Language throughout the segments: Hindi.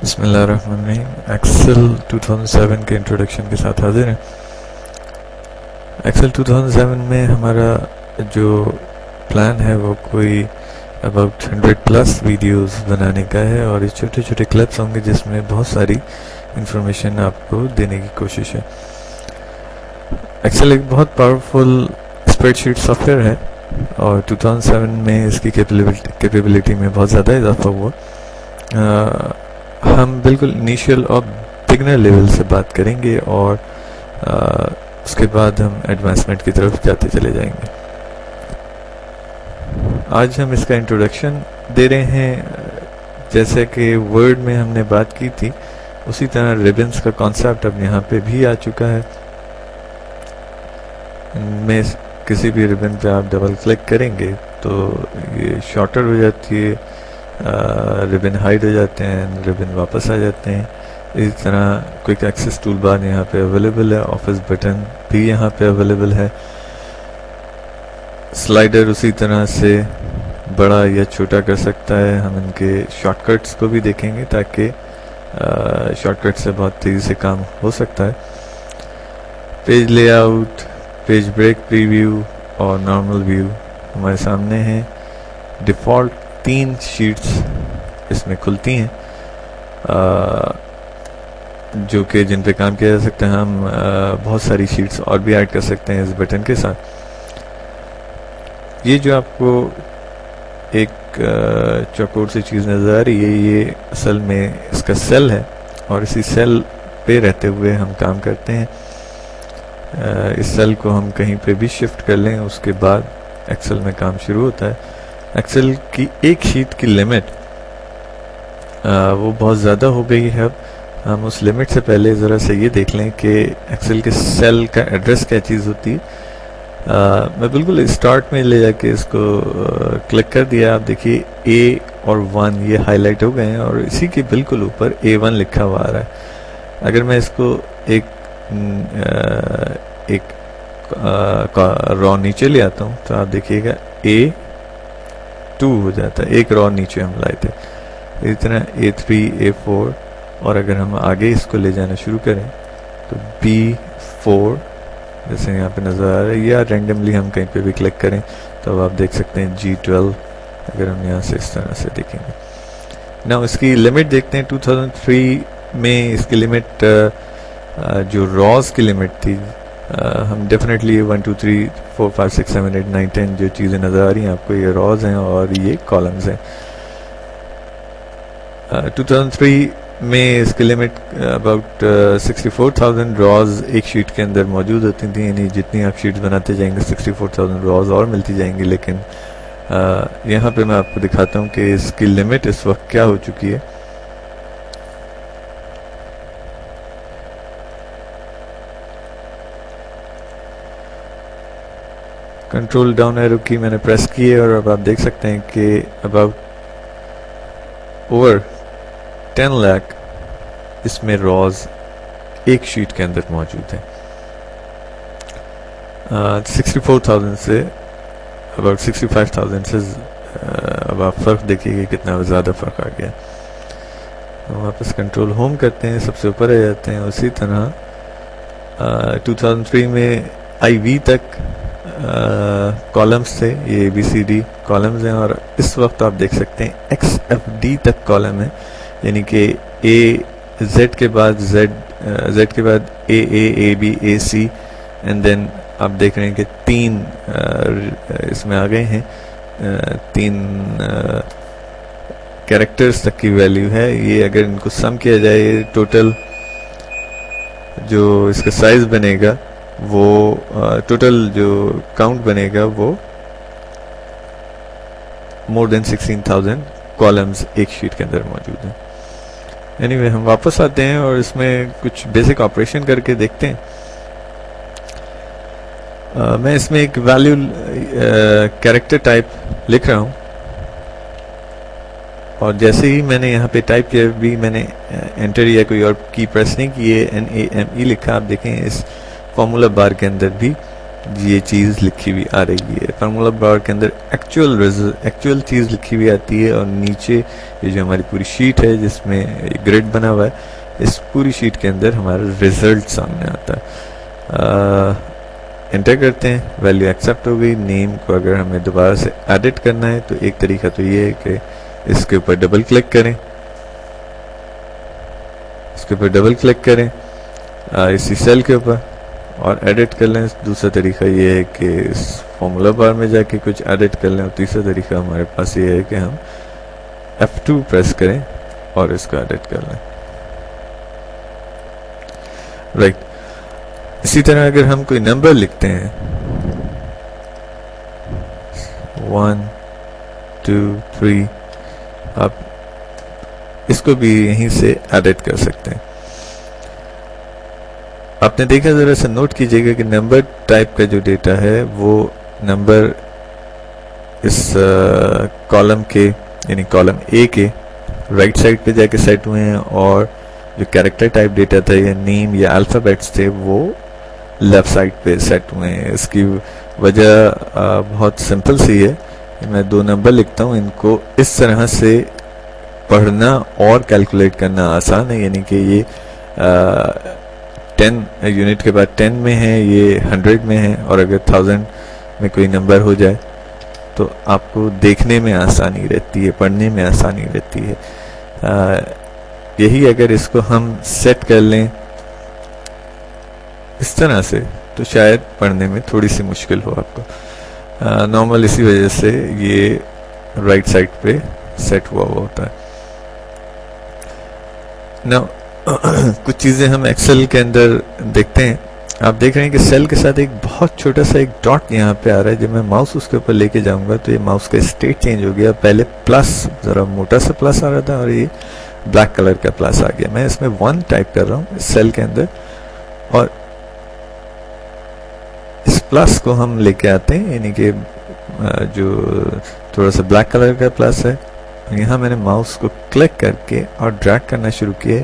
बिस्मिल्लाहिर्रहमानिर्रहीम। एक्सेल 2007 के इंट्रोडक्शन के साथ हाजिर हैं। एक्सेल 2007 में हमारा जो प्लान है वो कोई अबाउट 100 प्लस वीडियोस बनाने का है और ये छोटे छोटे क्लिप्स होंगे जिसमें बहुत सारी इंफॉर्मेशन आपको देने की कोशिश है। एक्सेल एक बहुत पावरफुल स्प्रेडशीट सॉफ्टवेयर है और 2007 में इसकी कैपेबिलिटी में बहुत ज़्यादा इजाफा हुआ। हम बिल्कुल इनिशियल और बिगनर लेवल से बात करेंगे और उसके बाद हम एडवांसमेंट की तरफ जाते चले जाएंगे। आज हम इसका इंट्रोडक्शन दे रहे हैं। जैसे कि वर्ड में हमने बात की थी उसी तरह रिबन्स का कॉन्सेप्ट अब यहाँ पे भी आ चुका है। इनमें किसी भी रिबन पे आप डबल क्लिक करेंगे तो ये शॉर्टर हो जाती है, रिबन हाइड हो जाते हैं, रिबन वापस आ जाते हैं। इस तरह क्विक एक्सेस टूल बार यहाँ पे अवेलेबल है, ऑफिस बटन भी यहाँ पे अवेलेबल है। स्लाइडर उसी तरह से बड़ा या छोटा कर सकता है। हम इनके शॉर्टकट्स को भी देखेंगे ताकि शॉर्टकट से बहुत तेज़ी से काम हो सकता है। Page layout, page break preview और नॉर्मल व्यू हमारे सामने हैं। डिफ़ॉल्ट 3 शीट्स इसमें खुलती हैं जो कि जिन पे काम किया जा सकता है। हम बहुत सारी शीट्स और भी ऐड कर सकते हैं इस बटन के साथ। ये जो आपको एक चौकोर सी चीज़ नज़र आ रही है ये असल में इसका सेल है और इसी सेल पे रहते हुए हम काम करते हैं। इस सेल को हम कहीं पे भी शिफ्ट कर लें उसके बाद एक्सेल में काम शुरू होता है। एक्सेल की एक शीट की लिमिट वो बहुत ज़्यादा हो गई है। अब हम उस लिमिट से पहले ज़रा से ये देख लें कि एक्सेल के सेल का एड्रेस क्या चीज़ होती है। मैं बिल्कुल स्टार्ट में ले जाके इसको क्लिक कर दिया। आप देखिए A और 1 ये हाईलाइट हो गए हैं और इसी के बिल्कुल ऊपर A1 लिखा हुआ आ रहा है। अगर मैं इसको एक रॉ नीचे ले आता हूँ तो आप देखिएगा A2 हो जाता है, एक रॉ नीचे हम लाए थे। इस तरह A3, A4 और अगर हम आगे इसको ले जाना शुरू करें तो B4 जैसे यहाँ पे नज़र आ रहा है, या रैंडमली हम कहीं पे भी क्लिक करें तो अब आप देख सकते हैं G12 अगर हम यहाँ से इस तरह से देखेंगे। ना इसकी लिमिट देखते हैं। 2003 में इसकी लिमिट जो रॉज की लिमिट थी हम डेफिनेटली 1 2 3 4 5 6 7 8 9 10 जो चीज़ें नज़र आ रही हैं आपको ये रॉज हैं और ये कॉलम्स हैं। 2003 में इसकी लिमिट अबाउट 64,000 रॉज एक शीट के अंदर मौजूद होती थी। यानी जितनी आप शीट्स बनाते जाएंगे 64,000 रॉज और मिलती जाएंगी। लेकिन यहाँ पे मैं आपको दिखाता हूँ कि इसकी लिमिट इस वक्त क्या हो चुकी है। कंट्रोल डाउन एरो की मैंने प्रेस की है और अब आप देख सकते हैं कि अबाउट ओवर 10 लाख इसमें रॉज एक शीट के अंदर मौजूद है। 64,000 से अबाउट 65,000 से अब आप फ़र्क देखिए कितना ज़्यादा फ़र्क आ गया। तो वापस कंट्रोल होम करते हैं, सबसे ऊपर आ जाते हैं। उसी तरह 2003 में IV तक कॉलम्स थे, ये ABCD कॉलम्स हैं और इस वक्त आप देख सकते हैं XFD तक कॉलम है। यानी कि Z के बाद Z के बाद AA, AB, AC and then आप देख रहे हैं कि 3 इसमें आ गए हैं। 3 कैरेक्टर्स तक की वैल्यू है। ये अगर इनको सम किया जाए टोटल जो इसका साइज बनेगा वो टोटल जो काउंट बनेगा वो मोर देन 16,000 कॉलम्स एक शीट के अंदर मौजूद हैं। एनीवे हम वापस आते हैं और इसमें कुछ बेसिक ऑपरेशन करके देखते हैं। मैं इसमें एक वैल्यू कैरेक्टर टाइप लिख रहा हूँ और जैसे ही मैंने यहाँ पे टाइप किया भी मैंने एंटर या कोई और की प्रेस नहीं की है, NAME लिखा। आप देखें इस फॉर्मूला बार के अंदर भी ये चीज़ लिखी हुई आ रही है। फार्मूला बार के अंदर एक्चुअल चीज़ लिखी हुई आती है, और नीचे ये जो हमारी पूरी शीट है जिसमें ग्रिड बना हुआ है, इस पूरी शीट के अंदर हमारा रिजल्ट सामने आता है। एंटर करते हैं, वैल्यू एक्सेप्ट हो गई। नेम को अगर हमें दोबारा से एडिट करना है तो एक तरीका तो ये है कि इसके ऊपर डबल क्लिक करें, इसके ऊपर डबल क्लिक करें इसी सेल के ऊपर और एडिट कर लें। दूसरा तरीका ये है कि इस फॉर्मूला बार में जाके कुछ एडिट कर लें, और तीसरा तरीका हमारे पास ये है कि हम F2 प्रेस करें और इसको एडिट कर लें। राइट, इसी तरह अगर हम कोई नंबर लिखते हैं 1 2 3, आप इसको भी यहीं से एडिट कर सकते हैं। आपने देखा, जरा सा नोट कीजिएगा कि नंबर टाइप का जो डेटा है वो नंबर इस कॉलम के यानी कॉलम ए के राइट साइड पे जाके सेट हुए हैं, और जो कैरेक्टर टाइप डेटा था या नेम या अल्फाबेट्स थे वो लेफ्ट साइड पे सेट हुए हैं। इसकी वजह बहुत सिंपल सी है। मैं दो नंबर लिखता हूँ, इनको इस तरह से पढ़ना और कैलकुलेट करना आसान है, यानी कि ये 10 यूनिट के बाद 10 में है, ये 100 में है, और अगर 1000 में कोई नंबर हो जाए तो आपको देखने में आसानी रहती है, पढ़ने में आसानी रहती है। यही अगर इसको हम सेट कर लें इस तरह से तो शायद पढ़ने में थोड़ी सी मुश्किल हो आपको। नॉर्मल इसी वजह से ये राइट साइड पे सेट हुआ होता है। नाउ कुछ चीज़ें हम एक्सेल के अंदर देखते हैं। आप देख रहे हैं कि सेल के साथ एक बहुत छोटा सा एक डॉट यहाँ पे आ रहा है। जब मैं माउस उसके ऊपर लेके जाऊंगा तो ये माउस का स्टेट चेंज हो गया। पहले प्लस, ज़रा मोटा सा प्लस आ रहा था, और ये ब्लैक कलर का प्लस आ गया। मैं इसमें 1 टाइप कर रहा हूँ इस सेल के अंदर, और इस प्लस को हम लेके आते हैं, यानी कि जो थोड़ा सा ब्लैक कलर का प्लस है। यहाँ मैंने माउस को क्लिक करके और ड्रैग करना शुरू किया,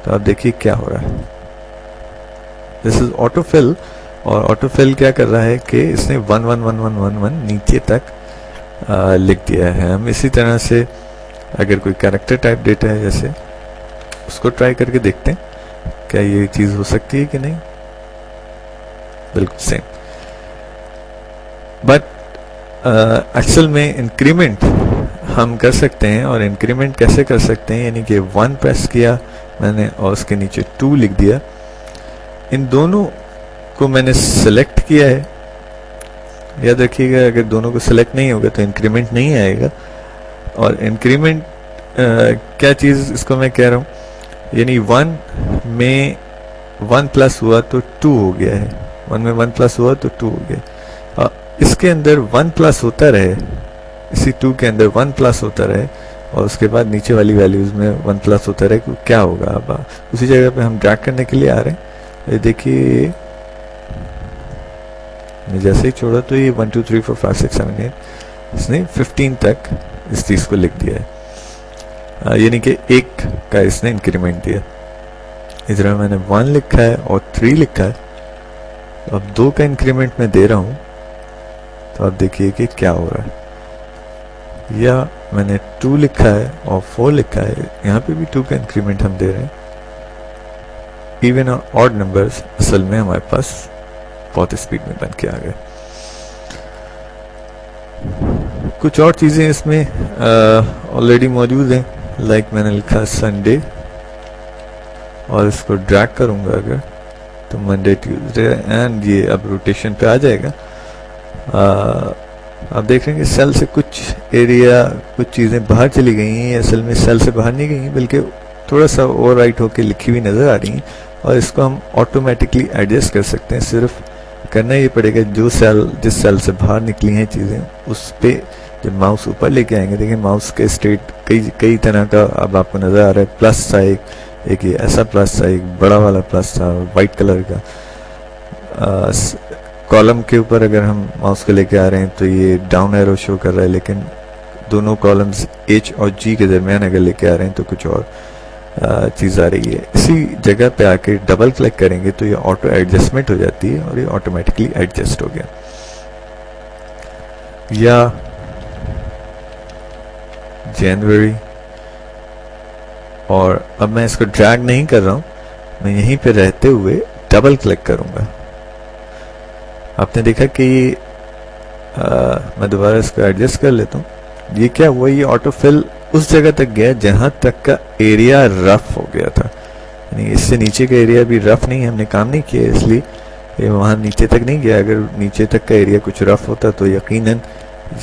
तो आप देखिए क्या हो रहा है। दिस इज ऑटोफिल, और ऑटोफिल क्या कर रहा है कि इसने 1 1 1 1 1 1 नीचे तक लिख दिया है। हम इसी तरह से अगर कोई कैरेक्टर टाइप डेटा है जैसे, उसको ट्राई करके देखते हैं क्या ये चीज़ हो सकती है कि नहीं। बिल्कुल सेम, बट एक्सेल में इंक्रीमेंट हम कर सकते हैं। और इंक्रीमेंट कैसे कर सकते हैं, यानी कि 1 प्रेस किया मैंने और उसके नीचे 2 लिख दिया। इन दोनों को मैंने सेलेक्ट किया है। याद रखिएगा, अगर दोनों को सेलेक्ट नहीं होगा तो इंक्रीमेंट नहीं आएगा। और इंक्रीमेंट क्या चीज़ इसको मैं कह रहा हूँ, यानी 1 में 1 प्लस हुआ तो 2 हो गया है, 1 में 1 प्लस हुआ तो 2 हो गया। इसके अंदर 1 प्लस होता रहे, इसी 2 के अंदर 1 प्लस होता रहे, और उसके बाद नीचे वाली वैल्यूज में 1 प्लस होता रहे, तो क्या होगा। अब उसी जगह पे हम ड्रैग करने के लिए आ रहे हैं। ये देखिए, मैं जैसे ही छोड़ा तो ये 1 2 3 4 5 6 7 8 इसने 15 तक इस चीज़ को लिख दिया है, यानी कि 1 का इसने इंक्रीमेंट दिया। इस तरह मैंने 1 लिखा है और 3 लिखा है, तो अब 2 का इंक्रीमेंट मैं दे रहा हूँ, तो आप देखिए कि क्या हो रहा है। या मैंने 2 लिखा है और 4 लिखा है, यहाँ पे भी 2 का इंक्रीमेंट हम दे रहे हैं। इवन और ऑड नंबर्स असल में हमारे पास बहुत स्पीड में बन के आ गए। कुछ और चीज़ें इसमें ऑलरेडी मौजूद हैं, लाइक मैंने लिखा संडे, और इसको ड्रैग करूँगा अगर तो मंडे ट्यूसडे, एंड ये अब रोटेशन पे आ जाएगा। आप देख रहे हैं कि सेल से कुछ एरिया, कुछ चीज़ें बाहर चली गई हैं। असल में सेल से बाहर नहीं गई, बल्कि थोड़ा सा ओवर राइट होकर लिखी हुई नज़र आ रही हैं, और इसको हम ऑटोमेटिकली एडजस्ट कर सकते हैं। सिर्फ करना ये पड़ेगा, जिस सेल से बाहर निकली हैं चीज़ें, उस पर जब माउस ऊपर लेके आएंगे, देखिए माउस के स्टेट कई तरह का अब आपको नज़र आ रहा है। प्लस था एक ये ऐसा प्लस था, एक बड़ा वाला प्लस था वाइट कलर का। कॉलम के ऊपर अगर हम माउस को लेके आ रहे हैं तो ये डाउन एरो शो कर रहा है, लेकिन दोनों कॉलम्स H और G के दरमियान अगर लेके आ रहे हैं तो कुछ और चीज़ आ रही है। इसी जगह पे आके डबल क्लिक करेंगे तो ये ऑटो एडजस्टमेंट हो जाती है और ये ऑटोमेटिकली एडजस्ट हो गया। या जनवरी, और अब मैं इसको ड्रैग नहीं कर रहा हूं, मैं यहीं पे रहते हुए डबल क्लिक करूंगा। आपने देखा कि मैं दोबारा इसको एडजस्ट कर लेता हूं। ये क्या हुआ, ये ऑटो फिल उस जगह तक गया जहां तक का एरिया रफ हो गया था, यानी इससे नीचे का एरिया भी रफ नहीं है, हमने काम नहीं किया इसलिए ये वहां नीचे तक नहीं गया। अगर नीचे तक का एरिया कुछ रफ होता तो यकीनन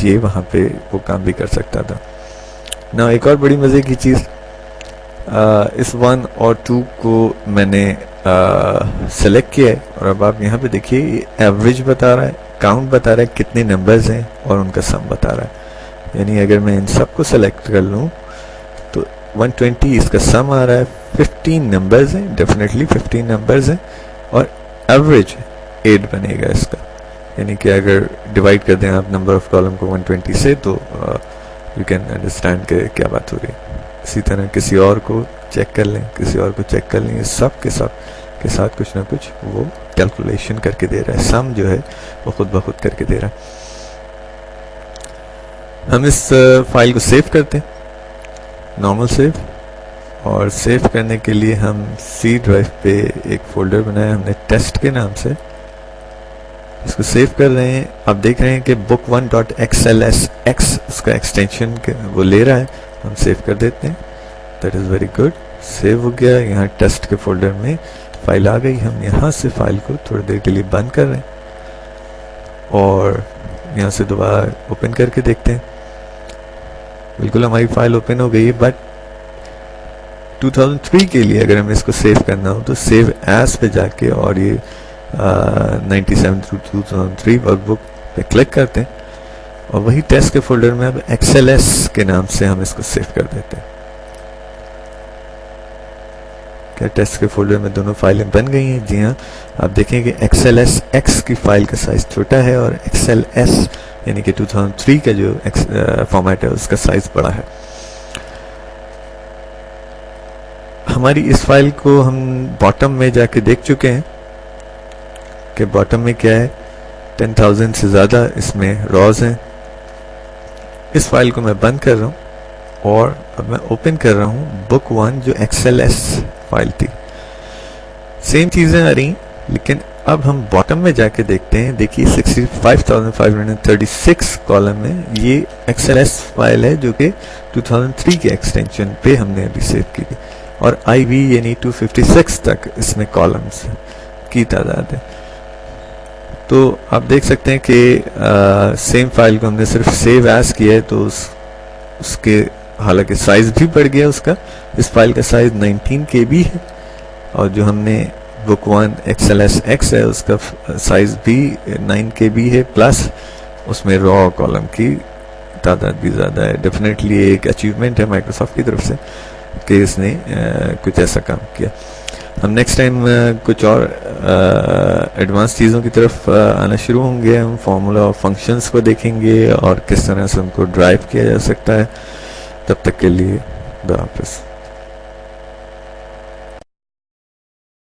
ये वहां पे वो काम भी कर सकता था ना। एक और बड़ी मजे की चीज, इस 1 और 2 को मैंने सेलेक्ट किया है और अब आप यहाँ पे देखिए एवरेज बता रहा है, काउंट बता रहा है कितने नंबर्स हैं और उनका सम बता रहा है। यानी अगर मैं इन सबको सेलेक्ट कर लूँ तो 120 इसका सम आ रहा है, 15 नंबर्स हैं, डेफिनेटली 15 नंबर्स हैं और एवरेज 8 बनेगा इसका। यानी कि अगर डिवाइड कर दें आप नंबर ऑफ कॉलम को 120 से तो यू कैन अंडरस्टैंड के क्या बात हो रही है। इसी तरह किसी और को चेक कर लें, किसी और को चेक कर लें, ये सब के सब के साथ कुछ ना कुछ वो कैलकुलेशन करके दे रहा है, सम जो है वो खुद ब खुद करके दे रहा है। हम इस फाइल को सेव करते हैं, नॉर्मल सेव, और सेव करने के लिए हम सी ड्राइव पे एक फोल्डर बनाया हमने टेस्ट के नाम से, इसको सेव कर रहे हैं। आप देख रहे हैं कि book1.xlsx उसका एक्सटेंशन वो ले रहा है, हम सेव कर देते हैं। That is very good, save हो गया। यहाँ टेस्ट के फोल्डर में फाइल आ गई। हम यहाँ से फाइल को थोड़ी देर के लिए बंद कर रहे हैं और यहाँ से दोबारा ओपन करके देखते हैं। बिल्कुल हमारी फाइल ओपन हो गई है, बट 2003 के लिए अगर हमें इसको सेव करना हो तो सेव एज पे जाके और ये 97 थ्रू 2003 वर्कबुक पे क्लिक करते हैं और वही टेस्ट के फोल्डर में अब XLS के नाम से हम इसको सेव कर देते हैं। क्या टेस्ट के फोल्डर में दोनों फाइलें बन गई हैं? जी हाँ, आप देखें कि XLSX की फाइल का साइज छोटा है और XLS यानी कि 2003 का जो फॉर्मेट है उसका साइज बड़ा है। हमारी इस फाइल को हम बॉटम में जाके देख चुके हैं कि बॉटम में क्या है, 10,000 से ज़्यादा इसमें रॉज हैं। इस फाइल को मैं बंद कर रहा हूँ और अब मैं ओपन कर रहा हूँ बुक 1 जो XLS फाइल थी। सेम चीज़ें आ रही, लेकिन अब हम बॉटम में जाके देखते हैं। देखिए 65,536 कॉलम में ये XLS फाइल है जो कि 2003 के एक्सटेंशन पे हमने अभी सेव की थी और IV यानी 256 तक इसमें कॉलम्स की तादाद है। तो आप देख सकते हैं कि सेम फाइल को हमने सिर्फ सेव एज किया है तो उसके हालांकि साइज भी बढ़ गया उसका। इस फाइल का साइज 19 KB है और जो हमने बुक 1 XLSX है उसका साइज भी 9 KB है, प्लस उसमें रॉ कॉलम की तादाद भी ज़्यादा है। डेफिनेटली एक अचीवमेंट है माइक्रोसॉफ्ट की तरफ से कि इसने कुछ ऐसा काम किया। हम नेक्स्ट टाइम कुछ और एडवांस चीज़ों की तरफ आना शुरू होंगे। हम फार्मूला और फंक्शंस को देखेंगे और किस तरह से उनको ड्राइव किया जा सकता है। तब तक के लिए खुदा हाफिज़।